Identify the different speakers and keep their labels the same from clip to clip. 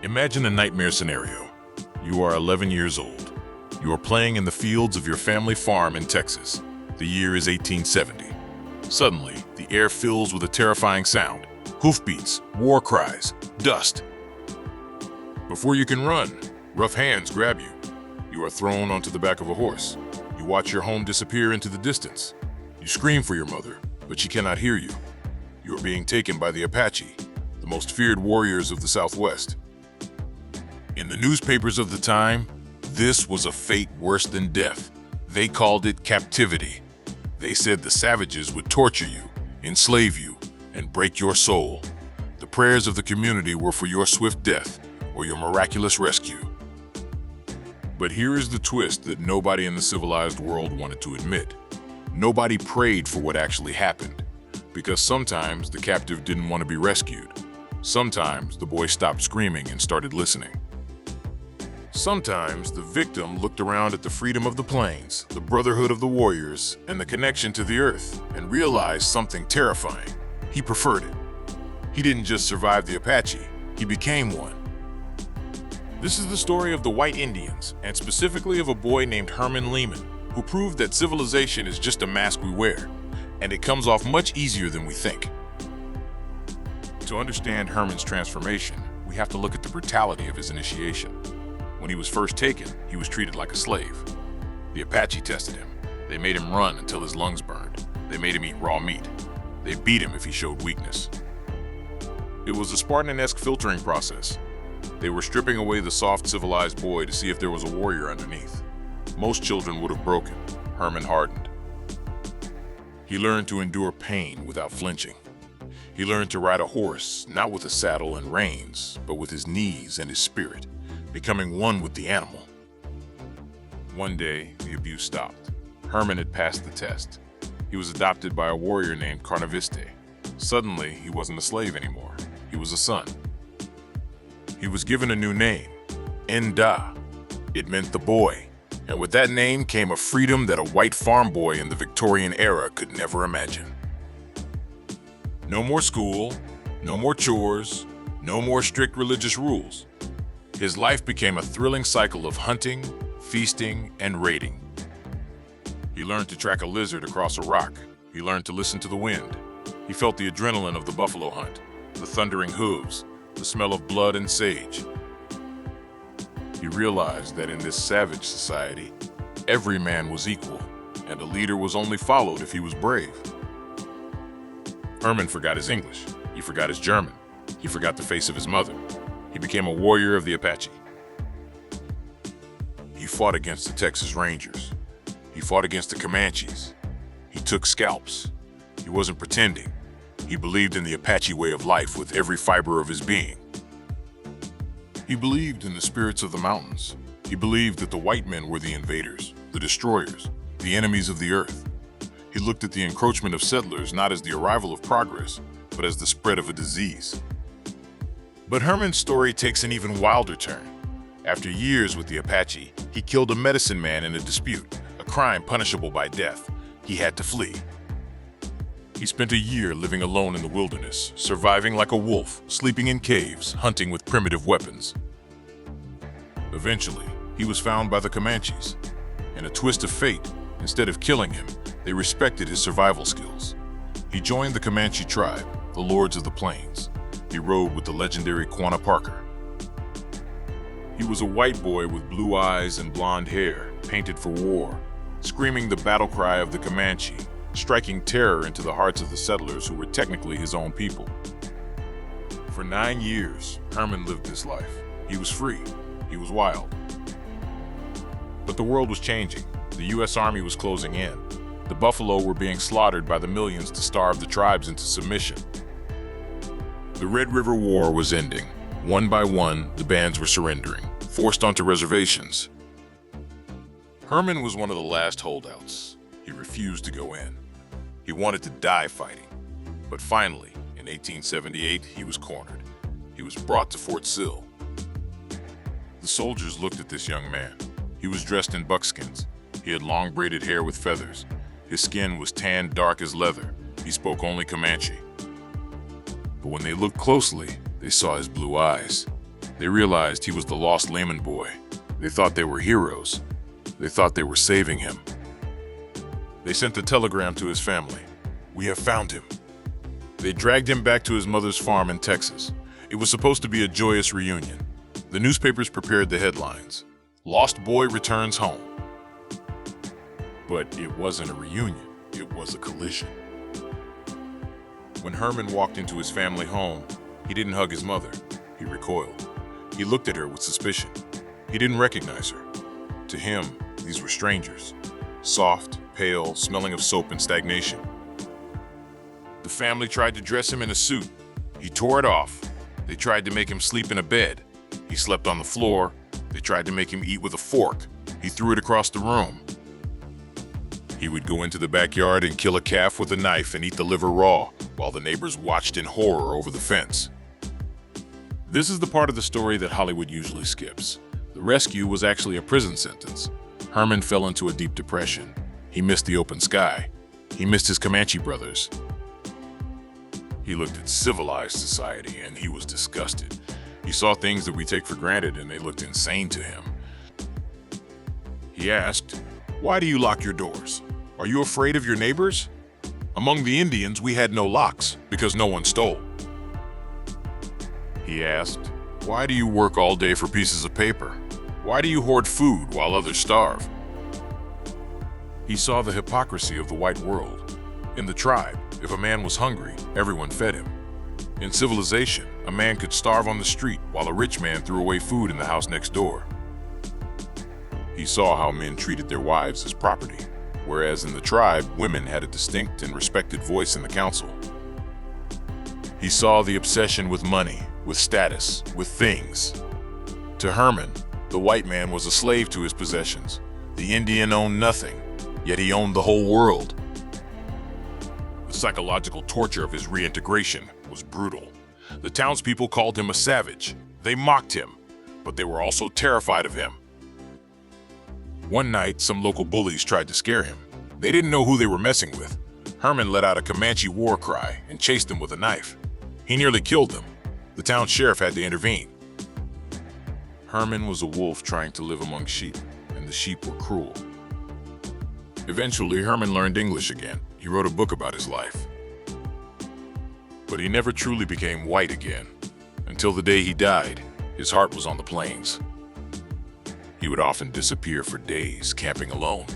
Speaker 1: Imagine a nightmare scenario. You are 11 years old. You are playing in the fields of your family farm in Texas. The year is 1870. Suddenly, the air fills with a terrifying sound. Hoofbeats, war cries, dust. Before you can run, rough hands grab you. You are thrown onto the back of a horse. You watch your home disappear into the distance. You scream for your mother, but she cannot hear you. You are being taken by the Apache, the most feared warriors of the Southwest. In the newspapers of the time, this was a fate worse than death. They called it captivity. They said the savages would torture you, enslave you, and break your soul. The prayers of the community were for your swift death or your miraculous rescue. But here is the twist that nobody in the civilized world wanted to admit. Nobody prayed for what actually happened, because sometimes the captive didn't want to be rescued. Sometimes the boy stopped screaming and started listening. Sometimes the victim looked around at the freedom of the plains, the brotherhood of the warriors, and the connection to the earth, and realized something terrifying. He preferred it. He didn't just survive the Apache, he became one. This is the story of the White Indians, and specifically of a boy named Herman Lehmann, who proved that civilization is just a mask we wear, and it comes off much easier than we think. To understand Herman's transformation, we have to look at the brutality of his initiation. When he was first taken, he was treated like a slave. The Apache tested him. They made him run until his lungs burned. They made him eat raw meat. They beat him if he showed weakness. It was a Spartan-esque filtering process. They were stripping away the soft, civilized boy to see if there was a warrior underneath. Most children would have broken. Herman hardened. He learned to endure pain without flinching. He learned to ride a horse, not with a saddle and reins, but with his knees and his spirit, becoming one with the animal. One day, the abuse stopped. Herman had passed the test. He was adopted by a warrior named Carnaviste. Suddenly, he wasn't a slave anymore. He was a son. He was given a new name, Nda. It meant the boy. And with that name came a freedom that a white farm boy in the Victorian era could never imagine. No more school, no more chores, no more strict religious rules. His life became a thrilling cycle of hunting, feasting, and raiding. He learned to track a lizard across a rock. He learned to listen to the wind. He felt the adrenaline of the buffalo hunt, the thundering hooves, the smell of blood and sage. He realized that in this savage society, every man was equal, and a leader was only followed if he was brave. Herman forgot his English. He forgot his German. He forgot the face of his mother. He became a warrior of the Apache. He fought against the Texas Rangers. He fought against the Comanches. He took scalps. He wasn't pretending. He believed in the Apache way of life with every fiber of his being. He believed in the spirits of the mountains. He believed that the white men were the invaders, the destroyers, the enemies of the earth. He looked at the encroachment of settlers not as the arrival of progress, but as the spread of a disease. But Herman's story takes an even wilder turn. After years with the Apache, he killed a medicine man in a dispute, a crime punishable by death. He had to flee. He spent a year living alone in the wilderness, surviving like a wolf, sleeping in caves, hunting with primitive weapons. Eventually, he was found by the Comanches. In a twist of fate, instead of killing him, they respected his survival skills. He joined the Comanche tribe, the Lords of the Plains. He rode with the legendary Quanah Parker. He was a white boy with blue eyes and blonde hair, painted for war, screaming the battle cry of the Comanche, striking terror into the hearts of the settlers who were technically his own people. For 9 years, Herman lived this life. He was free. He was wild. But the world was changing. The U.S. Army was closing in. The buffalo were being slaughtered by the millions to starve the tribes into submission. The Red River War was ending. One by one, the bands were surrendering, forced onto reservations. Herman was one of the last holdouts. He refused to go in. He wanted to die fighting. But finally, in 1878, he was cornered. He was brought to Fort Sill. The soldiers looked at this young man. He was dressed in buckskins. He had long braided hair with feathers. His skin was tanned dark as leather. He spoke only Comanche. But when they looked closely, they saw his blue eyes. They realized he was the lost Lehmann boy. They thought they were heroes. They thought they were saving him. They sent a telegram to his family. "We have found him." They dragged him back to his mother's farm in Texas. It was supposed to be a joyous reunion. The newspapers prepared the headlines. "Lost boy returns home." But it wasn't a reunion. It was a collision. When Herman walked into his family home, he didn't hug his mother. He recoiled. He looked at her with suspicion. He didn't recognize her. To him, these were strangers. Soft, pale, smelling of soap and stagnation. The family tried to dress him in a suit. He tore it off. They tried to make him sleep in a bed. He slept on the floor. They tried to make him eat with a fork. He threw it across the room. He would go into the backyard and kill a calf with a knife and eat the liver raw, while the neighbors watched in horror over the fence. This is the part of the story that Hollywood usually skips. The rescue was actually a prison sentence. Herman fell into a deep depression. He missed the open sky. He missed his Comanche brothers. He looked at civilized society and he was disgusted. He saw things that we take for granted and they looked insane to him. He asked, "Why do you lock your doors? Are you afraid of your neighbors?" Among the Indians, we had no locks because no one stole. He asked, "Why do you work all day for pieces of paper? Why do you hoard food while others starve?" He saw the hypocrisy of the white world. In the tribe, if a man was hungry, everyone fed him. In civilization, a man could starve on the street while a rich man threw away food in the house next door. He saw how men treated their wives as property, whereas in the tribe, women had a distinct and respected voice in the council. He saw the obsession with money, with status, with things. To Herman, the white man was a slave to his possessions. The Indian owned nothing, yet he owned the whole world. The psychological torture of his reintegration was brutal. The townspeople called him a savage. They mocked him, but they were also terrified of him. One night, some local bullies tried to scare him. They didn't know who they were messing with. Herman let out a Comanche war cry and chased them with a knife. He nearly killed them. The town sheriff had to intervene. Herman was a wolf trying to live among sheep, and the sheep were cruel. Eventually, Herman learned English again. He wrote a book about his life. But he never truly became white again. Until the day he died, his heart was on the plains. He would often disappear for days, camping alone.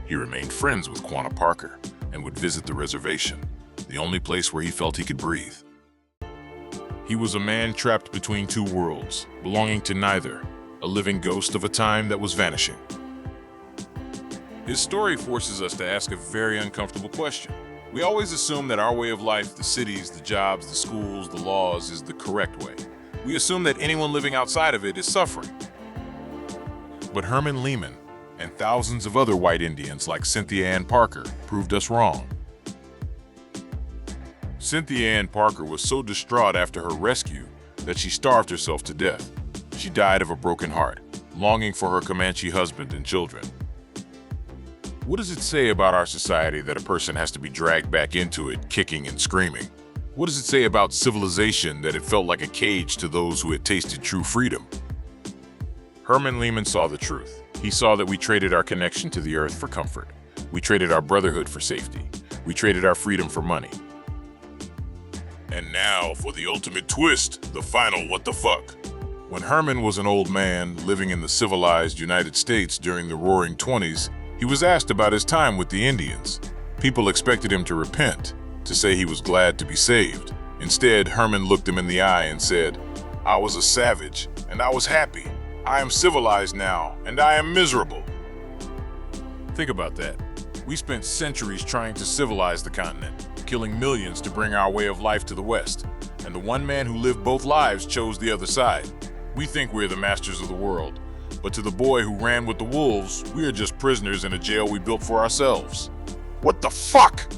Speaker 1: He remained friends with Quanah Parker and would visit the reservation, the only place where he felt he could breathe. He was a man trapped between two worlds, belonging to neither, a living ghost of a time that was vanishing. His story forces us to ask a very uncomfortable question. We always assume that our way of life, the cities, the jobs, the schools, the laws, is the correct way. We assume that anyone living outside of it is suffering. But Herman Lehmann and thousands of other white Indians like Cynthia and Parker proved us wrong. Cynthia Ann Parker was so distraught after her rescue that she starved herself to death. She died of a broken heart, longing for her Comanche husband and children. What does it say about our society that a person has to be dragged back into it, kicking and screaming? What does it say about civilization that it felt like a cage to those who had tasted true freedom? Herman Lehmann saw the truth. He saw that we traded our connection to the earth for comfort. We traded our brotherhood for safety. We traded our freedom for money. And now for the ultimate twist, the final what the fuck. When Herman was an old man living in the civilized United States during the Roaring '20s, he was asked about his time with the Indians. People expected him to repent, to say he was glad to be saved. Instead, Herman looked him in the eye and said, "I was a savage, and I was happy. I am civilized now, and I am miserable." Think about that. We spent centuries trying to civilize the continent, killing millions to bring our way of life to the West. And the one man who lived both lives chose the other side. We think we're the masters of the world. But to the boy who ran with the wolves, we are just prisoners in a jail we built for ourselves. What the fuck?